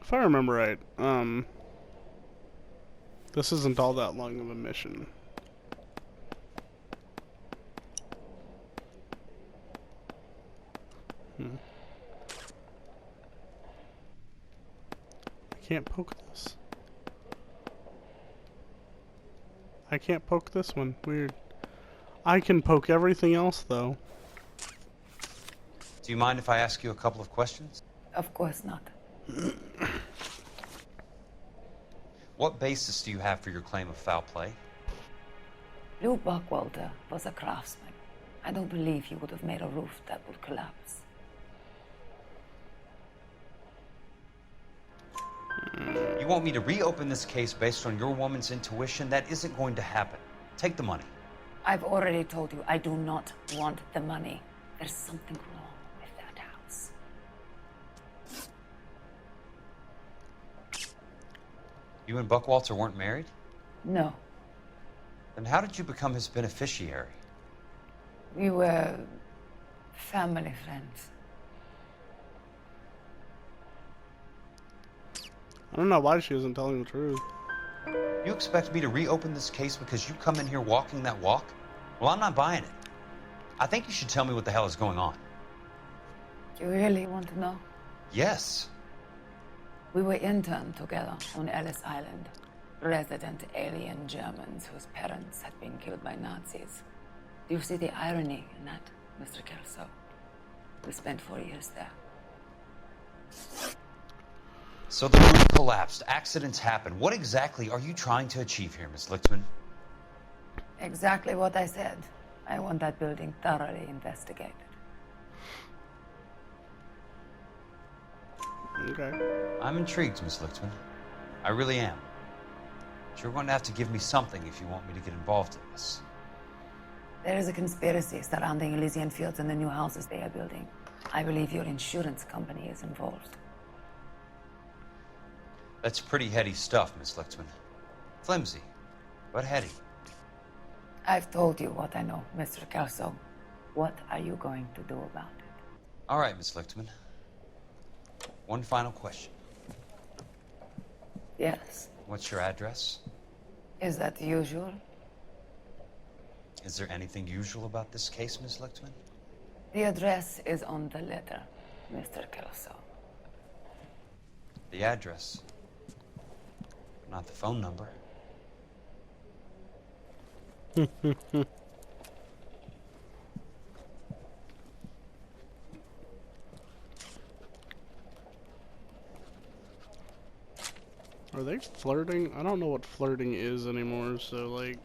If I remember right, this isn't all that long of a mission. I can't poke this. I can't poke this one. Weird. I can poke everything else, though. Do you mind if I ask you a couple of questions? Of course not. What basis do you have for your claim of foul play? Lou Buckwalter was a craftsman. I don't believe he would have made a roof that would collapse. You want me to reopen this case based on your woman's intuition? That isn't going to happen. Take the money. I've already told you I do not want the money. There's something wrong with that house. You and Buckwalter weren't married? No. Then how did you become his beneficiary? We were family friends. I don't know why she isn't telling the truth. You expect me to reopen this case because you come in here walking that walk? Well, I'm not buying it. I think you should tell me what the hell is going on. You really want to know? Yes. We were interned together on Ellis Island. Resident alien Germans whose parents had been killed by Nazis. Do you see the irony in that, Mr. Kelso? We spent 4 years there. So the roof collapsed. Accidents happen. What exactly are you trying to achieve here, Miss Lichtman? Exactly what I said. I want that building thoroughly investigated. Okay. I'm intrigued, Miss Lichtman. I really am. But you're going to have to give me something if you want me to get involved in this. There is a conspiracy surrounding Elysian Fields and the new houses they are building. I believe your insurance company is involved. That's pretty heady stuff, Miss Lichtman. Flimsy, but heady. I've told you what I know, Mr. Kelso. What are you going to do about it? All right, Miss Lichtman. One final question. Yes. What's your address? Is that usual? Is there anything usual about this case, Miss Lichtman? The address is on the letter, Mr. Kelso. The address, but not the phone number. Are they flirting? I don't know what flirting is anymore, so like...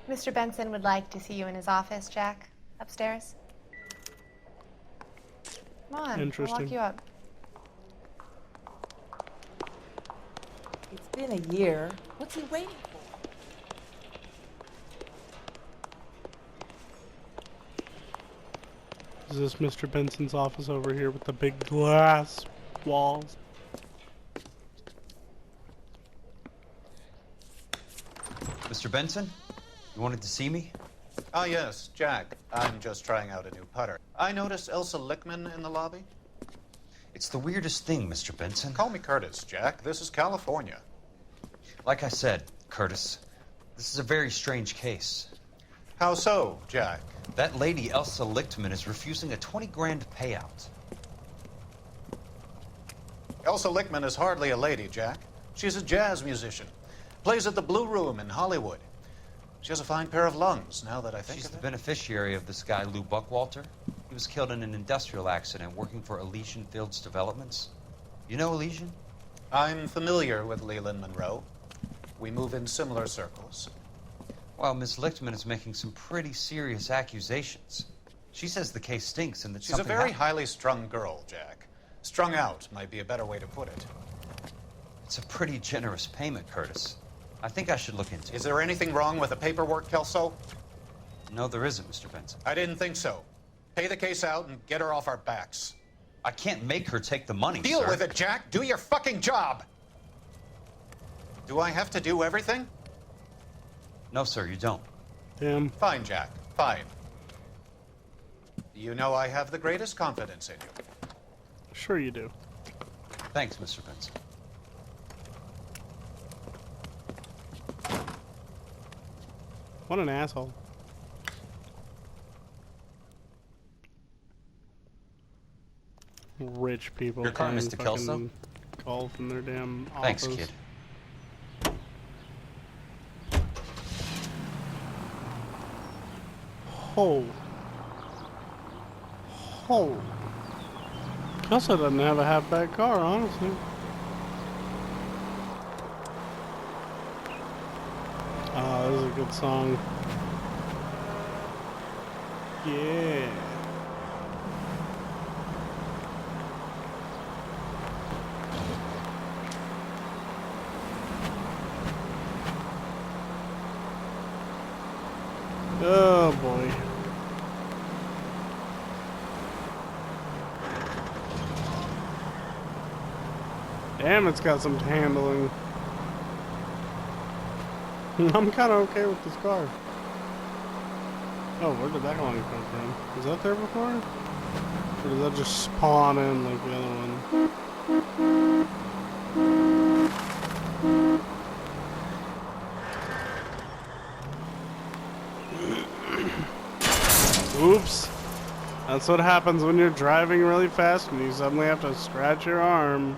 Mr. Benson would like to see you in his office, Jack. Upstairs. Come on, Interesting. I'll walk you up. It's been a year. What's he waiting for? Is this Mr. Benson's office over here with the big glass walls? Mr. Benson, you wanted to see me? Ah, yes, Jack. I'm just trying out a new putter. I noticed Elsa Lichtman in the lobby. It's the weirdest thing, Mr. Benson. Call me Curtis, Jack. This is California. Like I said, Curtis, this is a very strange case. How so, Jack? That lady, Elsa Lichtman, is refusing a 20 grand payout. Elsa Lichtman is hardly a lady, Jack. She's a jazz musician. Plays at the Blue Room in Hollywood. She has a fine pair of lungs, now that I think She's of the it. beneficiary of this guy, Lou Buckwalter. He was killed in an industrial accident working for Elysian Fields Developments. You know Elysian? I'm familiar with Leland Monroe. We move in similar circles. Well, Miss Lichtman is making some pretty serious accusations. She says the case stinks and that She's a something very happened. highly strung girl, Jack. Strung out might be a better way to put it. It's a pretty generous payment, Curtis. I think I should look into it. Is there anything wrong with the paperwork, Kelso? No, there isn't, Mr. Benson. I didn't think so. Pay the case out and get her off our backs. I can't make her take the money, Deal sir. with it, Jack. Do your fucking job. Do I have to do everything? No, sir, you don't. Damn. Fine, Jack. Fine. You know I have the greatest confidence in you. Sure you do. Thanks, Mr. Benson. What an asshole. Rich people Your car, playing Mr. Kelso? fucking golf in their damn Thanks, office. kid. Oh. Oh. Kelso doesn't have a half bad car, honestly. Oh, this is a good song. Yeah. Oh boy. Damn, it's got some handling. I'm kind of okay with this car. Oh, where did that one come from? Was that there before? Or did that just spawn in like the other one? Oops. That's what happens when you're driving really fast and you suddenly have to scratch your arm.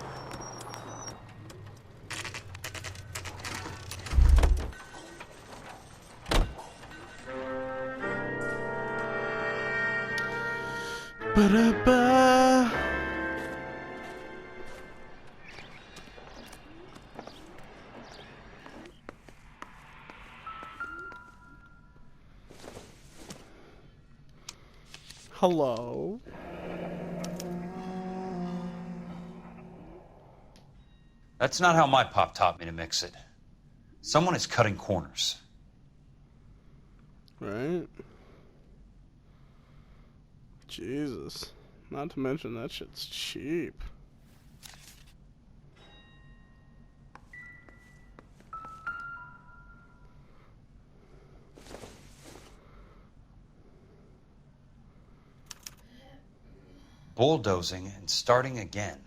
Ba-da-ba. Hello. That's not how my pop taught me to mix it. Someone is cutting corners. Right? Jesus. Not to mention that shit's cheap. Bulldozing and starting again.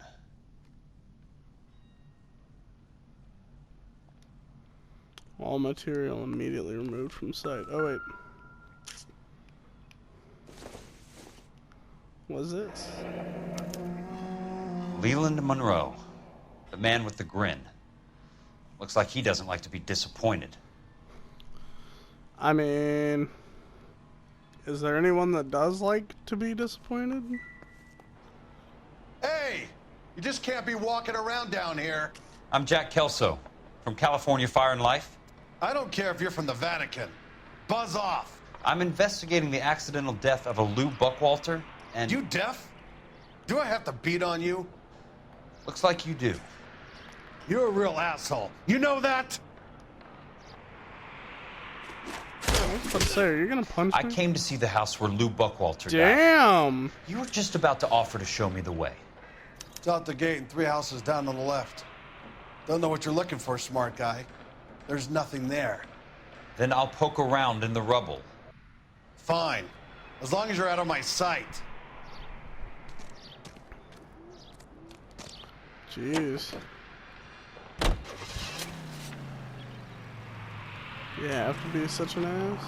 All material immediately removed from site. Oh wait. What's this? Leland Monroe, the man with the grin. Looks like he doesn't like to be disappointed. I mean, is there anyone that does like to be disappointed? Hey! You just can't be walking around down here. I'm Jack Kelso, from California Fire and Life. I don't care if you're from the Vatican. Buzz off. I'm investigating the accidental death of a Lou Buckwalter, and... You deaf? Do I have to beat on you? Looks like you do. You're a real asshole. You know that? I was about to say, are you gonna punch I me? came to see the house where Lou Buckwalter died. Damn! You were just about to offer to show me the way. It's out the gate and 3 houses down on the left. Don't know what you're looking for, smart guy. There's nothing there. Then I'll poke around in the rubble. Fine. As long as you're out of my sight. Jeez. Yeah, I have to be such an ass.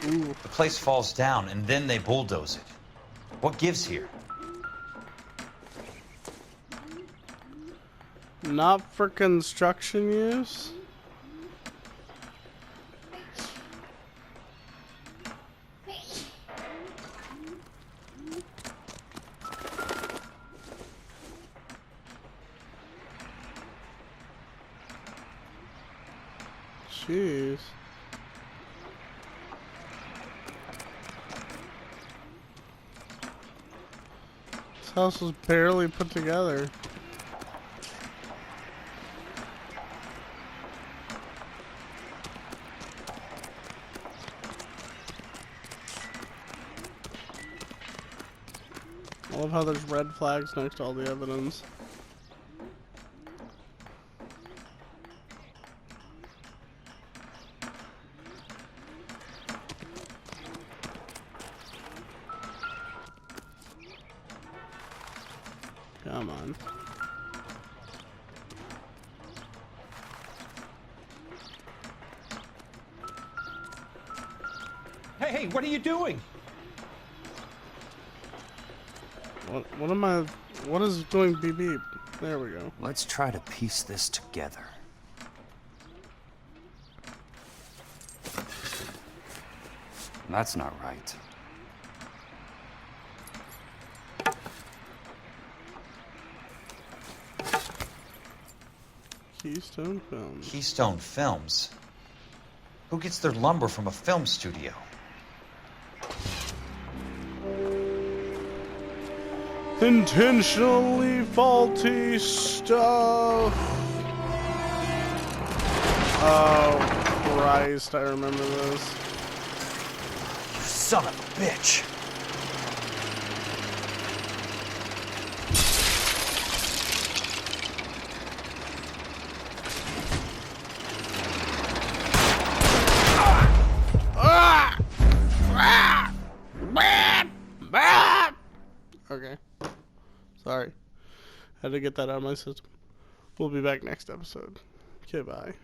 Ooh. The place falls down, and then they bulldoze it. What gives here? Not for construction use. Jeez. This house was barely put together. I love how there's red flags next to all the evidence. Come on. Hey, what are you doing? What am I? What is doing beep beep? There we go. Let's try to piece this together. That's not right. Keystone Films. Keystone Films? Who gets their lumber from a film studio? Intentionally faulty stuff. Oh Christ, I remember this. You son of a bitch! Okay. Sorry. Had to get that out of my system. We'll be back next episode. Okay, bye.